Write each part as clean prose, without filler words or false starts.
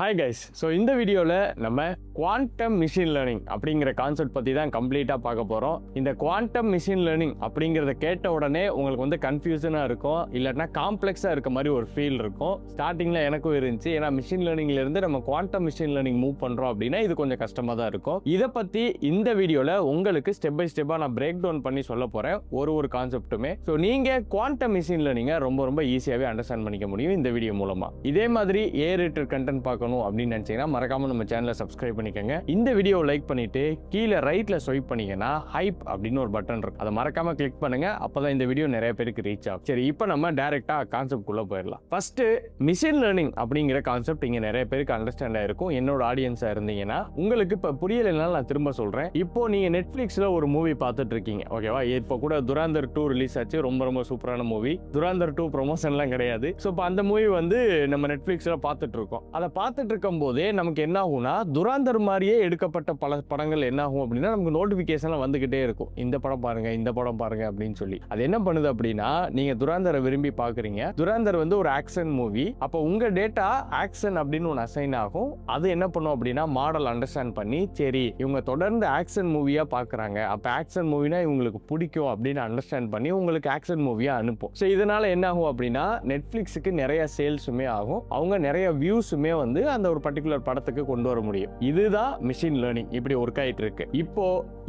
Hi guys. So இந்த வீடியோவில் நம்ம குவாண்டம் மிஷின் லேர்னிங் அப்படிங்கிற கான்செப்ட் பற்றி தான் கம்ப்ளீட்டாக பார்க்க போகிறோம். இந்த குவாண்டம் மிஷின் லேர்னிங் அப்படிங்கிறத கேட்ட உடனே உங்களுக்கு வந்து கன்ஃபியூஷனாக இருக்கும், இல்லைன்னா காம்ப்ளெக்ஸாக இருக்க மாதிரி ஒரு ஃபீல் இருக்கும். ஸ்டார்டிங்கில் எனக்கும் இருந்துச்சு. ஏன்னா மிஷின் லேர்னிங்லேருந்து நம்ம குவாண்டம் மிஷின் லேர்னிங் மூவ் பண்ணுறோம் அப்படின்னா இது கொஞ்சம் கஷ்டமாக தான் இருக்கும். இதை பற்றி இந்த வீடியோவில் உங்களுக்கு ஸ்டெப் பை ஸ்டெப்பாக நான் பிரேக் டவுன் பண்ணி சொல்ல போகிறேன், ஒரு கான்செப்ட்டுமே. ஸோ நீங்கள் குவாண்டம் மிஷின் லேர்னிங்கை ரொம்ப ஈஸியாகவே அண்டர்ஸ்டாண்ட் பண்ணிக்க முடியும் இந்த வீடியோ மூலமாக. இதே மாதிரி ஏரிட்டர் கண்டென்ட் பார்க்கணும் அப்படின்னு நினைச்சீங்கன்னா மறக்காம நம்ம சேனலை சப்ஸ்கிரைப் பண்ணிக்கங்க. இந்த வீடியோ லைக் பண்ணிட்டு கீழே ரைட்ல ஸ்வைப் பண்ணீங்கன்னா ஹைப் அப்படின்னு ஒரு பட்டன் இருக்கு, அதை மறக்காம கிளிக் பண்ணுங்க. அப்பதான் இந்த வீடியோ நிறைய பேருக்கு ரீச் ஆகும். சரி, இப்போ நம்ம டைரக்டா கான்செப்ட் குள்ள போயிடலாம். ஃபர்ஸ்ட் மிஷின் லேர்னிங் அப்படிங்கிற கான்செப்ட் இங்க நிறைய பேருக்கு அண்டர்ஸ்டாண்ட் ஆயிருக்கும். என்னோட ஆடியன்ஸா இருந்தீங்கன்னா உங்களுக்கு இப்ப புரியலைனால நான் திரும்ப சொல்றேன். இப்போ நீங்க நெட்ஃபிளிக்ஸ்ல ஒரு மூவி பார்த்துட்டு இருக்கீங்க, ஓகேவா? இப்போ கூட துராந்தர் 2 ரிலீஸ் ஆச்சு. ரொம்ப சூப்பரான மூவி. துராந்தர் 2 ப்ரொமோஷன்லாம் கிடையாது. ஸோ இப்போ அந்த மூவி வந்து நம்ம நெட்ஃபிளிக்ஸ்ல பார்த்துட்டு இருக்கோம். அதை பார்த்துட்டு இருக்கும் போதே நமக்கு என்ன ஆகும்னா, துராந்தர் மாதிரியே எடுக்கப்பட்ட பல படங்கள் என்ன ஆகும் அப்படின்னா நமக்கு நோட்டிபிகேஷன்ல வந்துகிட்டே இருக்கும், இந்த படம் பாருங்க இந்த படம் பாருங்க அப்படின்னு சொல்லி. அது என்ன பண்ணுது அப்படின்னா, நீங்க துராந்தரை விரும்பி பாக்குறீங்க. துராந்தர் வந்து ஒரு ஆக்ஷன் மூவி. அப்போ உங்க டேட்டா ஆக்ஷன் அப்படின்னு ஒன்று அசைன் ஆகும். அது என்ன பண்ணும் அப்படின்னா மாடல் அண்டர்ஸ்டாண்ட் பண்ணி, சரி இவங்க தொடர்ந்து ஆக்ஷன் மூவியா பாக்குறாங்க, அப்ப ஆக்ஷன் மூவினா இவங்களுக்கு பிடிக்கும் அப்படின்னு அண்டர்ஸ்டாண்ட் பண்ணி உங்களுக்கு ஆக்ஷன் மூவியா அனுப்பும். ஸோ இதனால என்ன ஆகும் அப்படின்னா நெட்ஃபிளிக்ஸுக்கு நிறைய சேல்ஸுமே ஆகும், அவங்க நிறைய வியூஸுமே வந்து அந்த ஒரு பர்டிகுலர் படத்துக்கு கொண்டு வர முடியும். இதுதான் மிஷின் லேர்னிங் இப்படி ஒர்க் ஆயிட்டு இருக்கு. இப்போ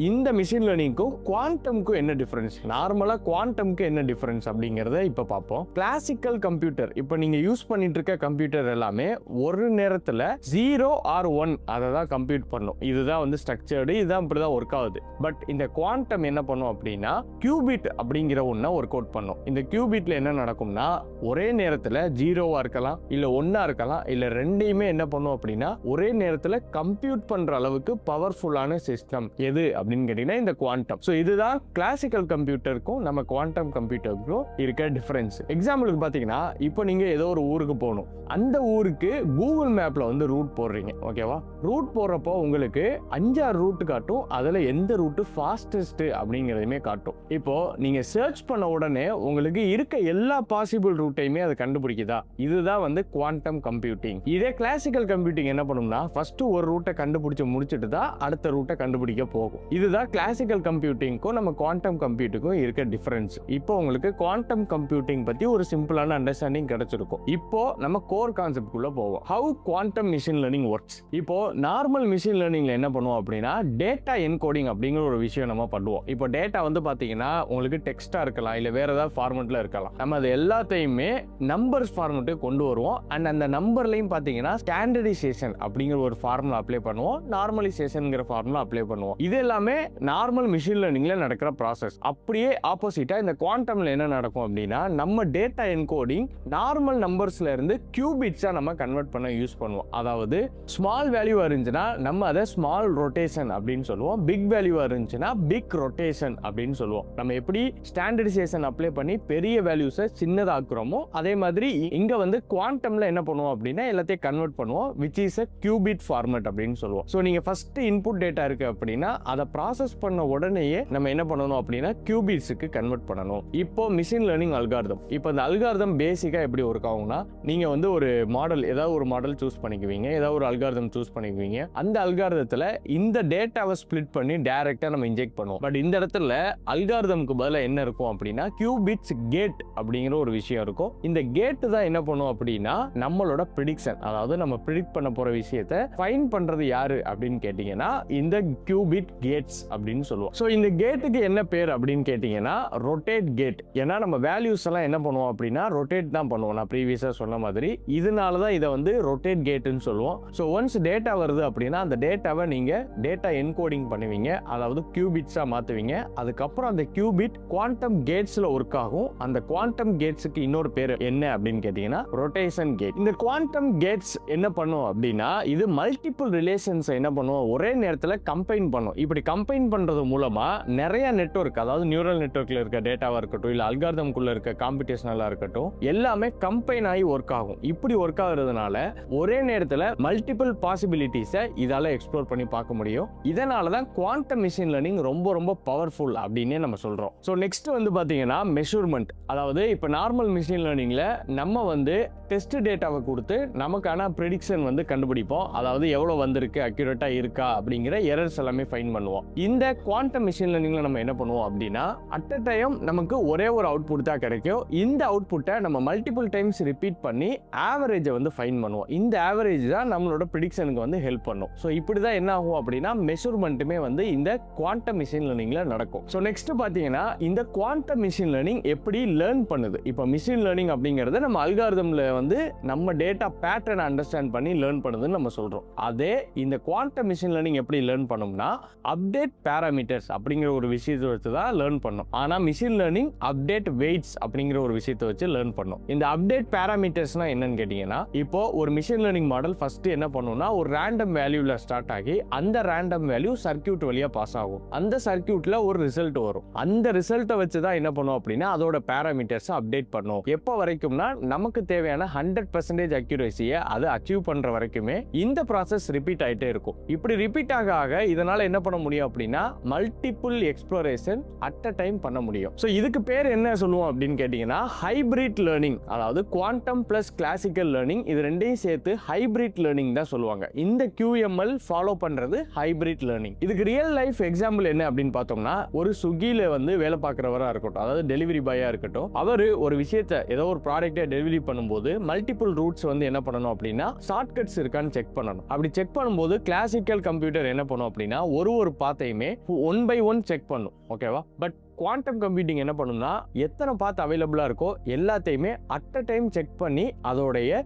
இந்த மிஷின் லேர்னிங்க்கும் குவாண்டம்க்கும் என்ன டிஃபரன்ஸ், நார்மலா குவாண்டம்க்கு என்ன டிஃபரன்ஸ் அப்படிங்கறத இப்ப பார்ப்போம். கிளாசிக்கல் கம்ப்யூட்டர், இப்போ நீங்க யூஸ் பண்ணிட்டு இருக்க கம்ப்யூட்டர் எல்லாமே ஒரு நேரத்துல 0 or 1 அதை தான் கம்ப்யூட் பண்ணும். இதுதான் வந்து ஸ்ட்ரக்சர்டு, இதுதான் இப்படிதான் ஒர்க் ஆகுது. பட் இந்த குவாண்டம் என்ன பண்ணும் அப்படின்னா கியூபிட் அப்படிங்கிற ஒன்றை ஒர்க் அவுட் பண்ணும். இந்த கியூபிட்ல என்ன நடக்கும்னா ஒரே நேரத்துல 0வா இருக்கலாம், இல்ல 1ஆ இருக்கலாம், இல்ல ரெண்டையுமே என்ன பண்ணும் அப்படின்னா ஒரே நேரத்துல கம்ப்யூட் பண்ற அளவுக்கு பவர்ஃபுல்லான சிஸ்டம் எது அப்படின்னு கேட்டீங்கன்னா இந்த குவாண்டம். ஸோ இதுதான் கிளாசிக்கல் கம்ப்யூட்டருக்கும் நம்ம குவாண்டம் கம்ப்யூட்டருக்கும் இருக்க டிஃபரன்ஸ். எக்ஸாம்பிளுக்கு பாத்தீங்கன்னா இப்போ நீங்க ஏதோ ஒரு ஊருக்கு போகணும், அந்த ஊருக்கு கூகுள் மேப்ல வந்து ரூட் போடுறீங்க, ஓகேவா? ரூட் போடுறப்போ உங்களுக்கு 5-6 ரூட் காட்டும், அதுல எந்த ரூட் ஃபாஸ்டஸ்ட் அப்படிங்கிறதுமே காட்டும். இப்போ நீங்க சர்ச் பண்ண உடனே உங்களுக்கு இருக்க எல்லா பாசிபிள் ரூட்டையுமே அது கண்டுபிடிக்குதா? இதுதான் வந்து குவாண்டம் கம்ப்யூட்டிங். இதே கிளாசிக்கல் கம்ப்யூட்டிங் என்ன பண்ணும்னா ஃபர்ஸ்ட் ஒரு ரூட்டை கண்டுபிடிச்சு முடிச்சுட்டு தான் அடுத்த ரூட்டை கண்டுபிடிக்க போகும். இதுதான் கிளாசிக்கல் கம்ப்யூட்டிங்க்கும் நம்ம குவாண்டம் கம்ப்யூட்டிங்கும் இருக்க டிஃபரன்ஸ். இப்போ உங்களுக்கு குவாண்டம் கம்ப்யூட்டிங் பத்தி ஒரு சிம்பிளான அண்டர்ஸ்டாண்டிங் கிடைச்சிருக்கும். இப்போ நம்ம கோர் கான்செப்ட் குள்ள போவோம். How quantum machine learning works. இப்போ நார்மல் மிஷின் லேர்னிங்ல என்ன பண்ணுவோம் அப்படின்னா டேட்டா என்கோடிங் அப்படிங்கிற ஒரு விஷயம் நம்ம பண்ணுவோம். இப்போ டேட்டா வந்து பாத்தீங்கன்னா உங்களுக்கு டெக்ஸ்டா இருக்கலாம், இல்ல வேற ஏதாவது ஃபார்மெட்ல இருக்கலாம். நம்ம அது எல்லாத்தையுமே நம்பர்ஸ் ஃபார்மெட்டுக்கு கொண்டு வருவோம். அண்ட் அந்த நம்பர்லையும் பாத்தீங்கன்னா ஸ்டாண்டர்டைசேஷன் அப்படிங்கிற ஒரு ஃபார்முலா அப்ளை பண்ணுவோம், நார்மலைசேஷன்ங்கிற ஃபார்முலா அப்ளை பண்ணுவோம். இது எல்லாமே நார்மல் மிஷின் லேர்னிங்ல நடக்கிற ப்ராசஸ். அப்படியே ஆப்போசிட்டா இந்த குவாண்டம்ல என்ன நடக்கும் அப்படின்னா நம்ம டேட்டா என்கோடிங் நார்மல் நம்பர்ஸ்ல இருந்து கியூபிட்ஸா நம்ம கன்வெர்ட் பண்ண யூஸ் பண்ணுவோம். அதாவது ஸ்மால் வேல்யூவா இருந்துச்சுன்னா நம்ம அதை ஸ்மால் ரொட்டேஷன் அப்படின்னு சொல்லுவோம், பிக் வேல்யூவா இருந்துச்சுன்னா பிக் ரொட்டேஷன் அப்படின்னு சொல்லுவோம். நம்ம எப்படி ஸ்டாண்டர்டைசேஷன் அப்ளை பண்ணி பெரிய வேல்யூஸை சின்னதாக்குறோமோ அதே மாதிரி இங்க வந்து குவாண்டம்ல என்ன பண்ணுவோம் அப்படின்னா எல்லாத்தையும் கன்வெர்ட் பண்ணுவோம், which is a qubit format அப்படின்னு சொல்லுவோம். ஸோ நீங்க ஃபர்ஸ்ட் இன்புட் டேட்டா இருக்கு அப்படின்னா அதை ப்ராசஸ் பண்ண உடனேயே நம்ம என்ன பண்ணணும் அப்படின்னா கியூபிட்ஸுக்கு கன்வெர்ட் பண்ணணும். இப்போ மிஷின் லேர்னிங் அல்காரிதம். இப்போ இந்த அல்காரிதம் பேசிக்கா எப்படி ஒர்க் ஆகும்னா நீங்க வந்து ஒரு மாடல், ஏதாவது ஒரு மாடல் சூஸ் பண்ணிக்குவீங்க, ஏதாவது ஒரு அல்காரிதம் சூஸ் பண்ணிக்குவீங்க. அந்த அல்காரிதத்துல இந்த டேட்டாவை ஸ்பிளிட் பண்ணி டைரக்டா நம்ம இன்ஜெக்ட் பண்ணுவோம். பட் இந்த இடத்துல அல்காரிதம்க்கு பதிலா என்ன இருக்கும் அப்படின்னா கியூபிட்ஸ் கேட் அப்படிங்கிற ஒரு விஷயம் இருக்கும். இந்த கேட் தான் என்ன பண்ணும் அப்படின்னா நம்மளோட ப்ரிடிக்ஷன், அதாவது நம்ம ப்ரிடிக்ட் பண்ண போற விஷயத்தை ஃபைன் பண்றது யாரு அப்படின்னு கேட்டீங்கன்னா இந்த கியூபிட் கேட்ஸ் அப்படின்னு சொல்லுவோம். ஸோ இந்த கேட்டுக்கு என்ன பேர் அப்படின்னு கேட்டீங்கன்னா ரொட்டேட் கேட். ஏன்னா நம்ம வேல்யூஸ் எல்லாம் என்ன பண்ணுவோம் அப்படின்னா ரொட்டேட் தான் பண்ணுவோம், நான் ப்ரீவியஸா சொன்ன மாதிரி. இதனால தான் இதை வந்து ரொட்டேட் கேட்னு சொல்லுவோம். ஸோ ஒன்ஸ் டேட்டா வருது அப்படின்னா அந்த டேட்டாவை நீங்க டேட்டா என்கோடிங் பண்ணுவீங்க, அதாவது கியூபிட்ஸா மாத்துவீங்க. அதுக்கப்புறம் அந்த கியூபிட் குவாண்டம் கேட்ஸ்ல ஒர்க் ஆகும். அந்த குவாண்டம் கேட்ஸுக்கு இன்னொரு பேர் என்ன அப்படின்னு கேட்டீங்கன்னா ரொட்டேஷன் கேட். இந்த குவாண்டம் கேட்ஸ் என்ன பண்ணும் அப்படின்னா இது மல்டிபிள் ரிலேஷன்ஸ் என்ன பண்ணும் ஒரே நேரத்தில் கம்பைன் பண்ணும். இப்படி கம்பைன் பண்றது மூலமா நிறைய நெட்வொர்க், அதாவது நியூரல் நெட்வொர்க்ல இருக்க டேட்டாவா இருக்கட்டும், இல்ல அல்காரிதம்குள்ள இருக்க காம்படிஷனலா இருக்கட்டும், எல்லாமே கம்பைன் ஆகி ஒர்க் ஆகும். இப்படி ஒர்க் ஆகுறதுனால ஒரே நேரத்தில் மல்டிபிள் பாசிபிலிட்டிஸை இதால எக்ஸ்ப்ளோர் பண்ணி பார்க்க முடியும். இதனால தான் குவாண்டம் மிஷின் லேர்னிங் ரொம்ப பவர்ஃபுல் அப்படின்னு நம்ம சொல்றோம். ஸோ நெக்ஸ்ட் வந்து பாத்தீங்கன்னா மெஷர்மெண்ட். அதாவது இப்போ நார்மல் மிஷின் லேர்னிங்ல நம்ம வந்து டெஸ்ட் டேட்டாவை கொடுத்து நமக்கான ப்ரெடிக்ஷன் வந்து கண்டுபிடிப்போம். அதாவது எவ்வளோ வந்திருக்கு, அக்யூரேட்டா இருக்கா அப்படிங்கிற எரர்ஸ் எல்லாமே ஃபைண்ட் பண்ணுவோம். இந்த குவாண்டம் மிஷின் லேர்னிங்ல நம்ம என்ன பண்ணுவோம் அப்படின்னா, அட் அ டைம் நமக்கு ஒரே ஒரு அவுட்புட் தான் கிடைக்கும். இந்த அவுட்புட்டை நம்ம மல்டிபிள் டைம்ஸ் ரிப்பீட் பண்ணி ஆவரேஜை வந்து ஃபைண்ட் பண்ணுவோம். இந்த ஆவரேஜ் தான் நம்மளோட ப்ரெடிக்ஷனுக்கு வந்து ஹெல்ப் பண்ணும். ஸோ இப்படி தான் என்ன ஆகும் அப்படின்னா மெஷர்மெண்ட்டுமே வந்து இந்த குவாண்டம் மிஷின் லேர்னிங்ல நடக்கும். ஸோ நெக்ஸ்ட் பார்த்தீங்கன்னா இந்த குவாண்டம் மிஷின் லேர்னிங் எப்படி லேர்ன் பண்ணுது. இப்போ மிஷின் லேர்னிங் அப்படிங்கிறது நம்ம அல்காரிதம்ல வந்து நம்ம டேட்டா பேட்டர்ன் அண்டர்ஸ்டாண்ட் பண்ணி லேர்ன் பண்ணுதுன்னு நம்ம சொல்றோம். அதே இந்த குவாண்டம் மிஷின் லேர்னிங் எப்படி லேர்ன் பண்ணும்னா அப்டேட் பேராமீட்டர்ஸ் அப்படிங்கிற ஒரு விஷயத்தை வச்சு தான் லேர்ன் பண்ணும். ஆனால் மிஷின் லேர்னிங் அப்டேட் வெயிட்ஸ் அப்படிங்கிற ஒரு விஷயத்தை வச்சு லேர்ன் பண்ணும். இந்த அப்டேட் பேராமீட்டர்ஸ்னா என்னன்னு கேட்டீங்கன்னா, இப்போ ஒரு மிஷின் லேர்னிங் மாடல் ஃபர்ஸ்ட் என்ன பண்ணும்னா ஒரு ரேண்டம் வேல்யூல ஸ்டார்ட் ஆகி அந்த ரேண்டம் வேல்யூ சர்க்யூட் வழியா பாஸ் ஆகும். அந்த சர்க்யூட்ல ஒரு ரிசல்ட் வரும். அந்த ரிசல்ட்டை வச்சு தான் என்ன பண்ணும் அப்படின்னா அதோட பேராமீட்டர்ஸ் அப்டேட் பண்ணும். எப்போ வரைக்கும்னா நமக்கு தேவையான 100% அக்யூரேசியை அதை அச்சீவ் பண்ற வரைக்குமே இந்த ப்ராசஸ் ரிப்பீட் ஆயிட்டே இருக்கும். இப்படி ரிப்பீட் ஆக இதனால என்ன பண்ண முடியும் அப்படின்னா multiple exploration at a time பண்ண முடியும். ஸோ இதுக்கு பேர் என்ன சொல்லுவோம் அப்படின்னு கேட்டீங்கன்னா ஹைபிரிட் லேர்னிங். அதாவது குவாண்டம் பிளஸ் கிளாசிக்கல் லேர்னிங் இது ரெண்டையும் சேர்த்து ஹைபிரிட் லேர்னிங் தான் சொல்லுவாங்க. இந்த QML ஃபாலோ பண்றது ஹைபிரிட் லேர்னிங். இதுக்கு ரியல் லைஃப் எக்ஸாம்பிள் என்ன அப்படின்னு பார்த்தோம்னா ஒரு ஸ்விக்கில வந்து வேலை பார்க்குறவராக இருக்கட்டும், அதாவது டெலிவரி பாயா இருக்கட்டும், அவர் ஒரு விஷயத்தை ஏதோ ஒரு ப்ராடக்ட்டை டெலிவரி பண்ணும்போது மல்டிபிள் ரூட்ஸ் வந்து என்ன பண்ணணும் அப்படின்னா ஷார்ட்கட்ஸ் இருக்கான்னு செக் பண்ணணும். அப்படி செக் பண்ணும்போது கிளாசிக்கல் கம்ப்யூட்டர் என்ன பண்ணும் அப்படின்னா ஒரு பாத்தையுமே 1 by 1 செக் பண்ணும். ஓகேவா? பட் குவாண்டம் கம்ப்யூட்டிங் என்ன பண்ணும்னா எத்தனை பாத் அவைலபிளா இருக்கோ எல்லாத்தையுமே அட் அ டைம் செக் பண்ணி அதோடைய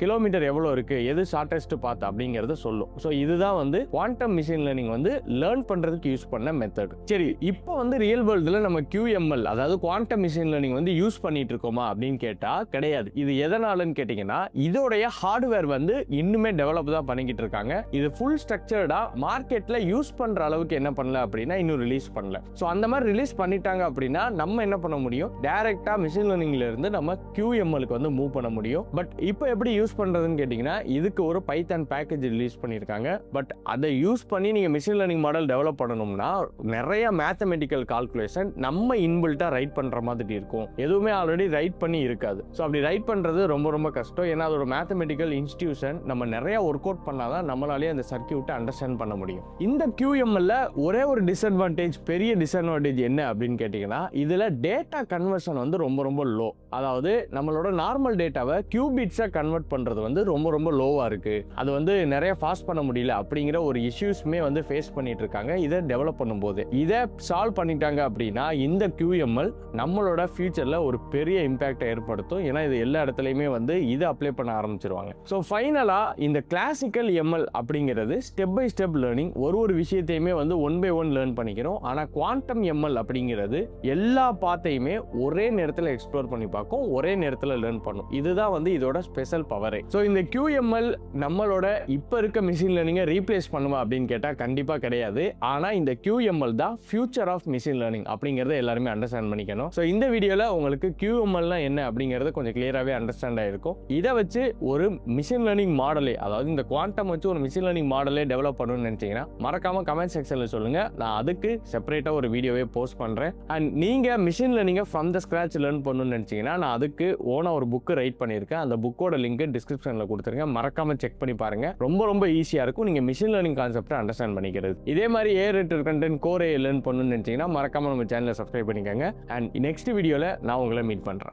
கிலோமீட்டர் எவ்வளோ இருக்கு, எது ஷார்டஸ்ட் பாத் அப்படிங்கறத சொல்லும். ஸோ இதுதான் வந்து குவாண்டம் மிஷின் லேர்னிங் வந்து லேர்ன் பண்றதுக்கு யூஸ் பண்ண மெத்தட். சரி, இப்போ வந்து ரியல் வேர்ல்டுல நம்ம QML அதாவது குவாண்டம் மிஷின் லேர்னிங் வந்து யூஸ் பண்ணிட்டு இருக்கோமா அப்படின்னு கேட்டா கிடையாது. இது எதனாலன்னு கேட்டீங்கன்னா இதோடைய ஹார்ட்வேர் வந்து இன்னுமே டெவலப் தான் பண்ணிக்கிட்டு இருக்காங்க. இது ஃபுல் ஸ்ட்ரக்சர்டா மார்க்கெட்ல யூஸ் பண்ற அளவுக்கு என்ன பண்ணல அப்படின்னா இன்னும் ரிலீஸ் பண்ணல. ஸோ அந்த மாதிரி ரிலீஸ் பண்ணிட்டாங்க அப்படின்னா நம்ம என்ன பண்ண முடியும், டைரக்டா மிஷின் லேர்னிங்ல இருந்து நம்ம QMLக்கு வந்து மூவ் பண்ண முடியும். பட் இப்போ எப்படி யூஸ் பண்றதுன்னு கேட்டீங்கன்னா இதுக்கு ஒரு பைத்தான் பேக்கேஜ் ரிலீஸ் பண்ணிருக்காங்க. பட் அதை யூஸ் பண்ணி நீங்க மிஷின் லேர்னிங் மாடல் டெவலப் பண்ணணும்னா நிறைய மேத்தமெட்டிக்கல் கால்குலேஷன் நம்ம இன்பில்ட்டா ரைட் பண்ற மாதிரி இருக்கும். எதுவுமே ஆல்ரெடி ரைட் பண்ணி இருக்காது. ஸோ அப்படி ரைட் பண்றது ரொம்ப ரொம்ப கஷ்டம். ஏன்னா அது ஒரு மேத்தமெட்டிக்கல் இன்ஸ்டிடியூஷன். நம்ம நிறைய ஒர்க் அவுட் பண்ணாதான் நம்மளாலே அந்த சர்க்யூட்டை அண்டர்ஸ்டாண்ட் பண்ண முடியும். இந்த QMLல ஒரே ஒரு டிஸ்அட்வான்டேஜ், பெரிய டிஸ்அட்வான்டேஜ் என்ன அப்படின்னு கேட்டீங்கன்னா இதுல டேட்டா கன்வர்ஷன் வந்து ரொம்ப ரொம்ப லோ. அதாவது நம்மளோட நார்மல் டேட்டாவை கியூபிட்ஸா கன்வெர்ட் பண்றது வந்து ரொம்ப ரொம்ப லோவா இருக்கு. அது வந்து நிறைய ஃபாஸ்ட் பண்ண முடியல அப்படிங்கிற ஒரு இஷ்யூஸ்மே வந்து ஃபேஸ் பண்ணிட்டு இருக்காங்க. இதை டெவலப் பண்ணும்போது இதை சால்வ் பண்ணிட்டாங்க அப்படின்னா இந்த QML நம்மளோட ஃபியூச்சர்ல ஒரு பெரிய இம்பாக்டை ஏற்படுத்தும். ஏன்னா இது எல்லா இடத்துலையுமே வந்து இதை அப்ளை பண்ண ஆரம்பிச்சிருவாங்க. ஸோ ஃபைனலா இந்த கிளாசிக்கல் ML அப்படிங்கிறது ஸ்டெப் பை ஸ்டெப் லேர்னிங். ஒரு விஷயத்தையுமே வந்து 1 by 1 லேர்ன் பண்ணிக்கிறோம். ஆனா குவாண்டம் ML அப்படிங்கிறது எல்லா பாத்தையுமே ஒரே நேரத்தில் எக்ஸ்ப்ளோர் பண்ணி பார்க்கும், ஒரே நேரத்தில் லேர்ன் பண்ணும். இதுதான் வந்து இதோட ஸ்பெஷல் பவரே. ஸோ இந்த QML நம்மளோட இப்போ இருக்க மிஷின் லேர்னிங்கை ரீப்ளேஸ் பண்ணுமா அப்படின்னு கேட்டால் கண்டிப்பாக கிடையாது. ஆனால் இந்த QML தான் ஃபியூச்சர் ஆஃப் மிஷின் லேர்னிங் அப்படிங்கிறத எல்லாருமே அண்டர்ஸ்டாண்ட் பண்ணிக்கணும். ஸோ இந்த வீடியோவில் உங்களுக்கு QMLனா என்ன அப்படிங்கிறது கொஞ்சம் கிளியராகவே அண்டர்ஸ்டாண்ட் ஆயிருக்கும். இதை வச்சு ஒரு மிஷின் லேர்னிங் மாடலே, அதாவது இந்த குவாண்டம் வச்சு ஒரு மிஷின் லேர்னிங் மாடலே டெவலப் பண்ணணும்னு நினைச்சீங்கன்னா மறக்காம கமெண்ட் செக்ஷனில் சொல்லுங்க. நான் அதுக்கு செப்பரேட்டாக ஒரு வீடியோவே போஸ்ட் பண்ணுறேன். அண்ட் நீங்கள் மிஷின் லேர்னிங்கை ஃப்ரம் த ஸ்க்ராட்ச் லேர்ன் பண்ணணும்னு நினச்சிங்கன்னா நான் அதுக்கு ஓனாக ஒரு புக்கு ரைட் பண்ணியிருக்கேன். அந்த புக்கோட லிங்க் டிஸ்கிரிப்ஷனில் கொடுத்துருக்கேன். மறக்காமல் செக் பண்ணி பாருங்கள். ரொம்ப ரொம்ப ஈஸியாக இருக்கும் நீங்கள் மிஷின் லேர்னிங் கான்செப்டை அண்டர்ஸ்டாண்ட் பண்ணிக்கிறது. இதே மாதிரி ஏ கண்டென்ட் கோர் லேர்ன் பண்ணணும்னு நினச்சிங்கன்னா மறக்காமல் நம்ம சேனலை சப்ஸ்கிரைப் பண்ணிக்கோங்க. அண்ட் நெக்ஸ்ட் வீடியோவில் நான் உங்களை மீட் பண்ணுறேன்.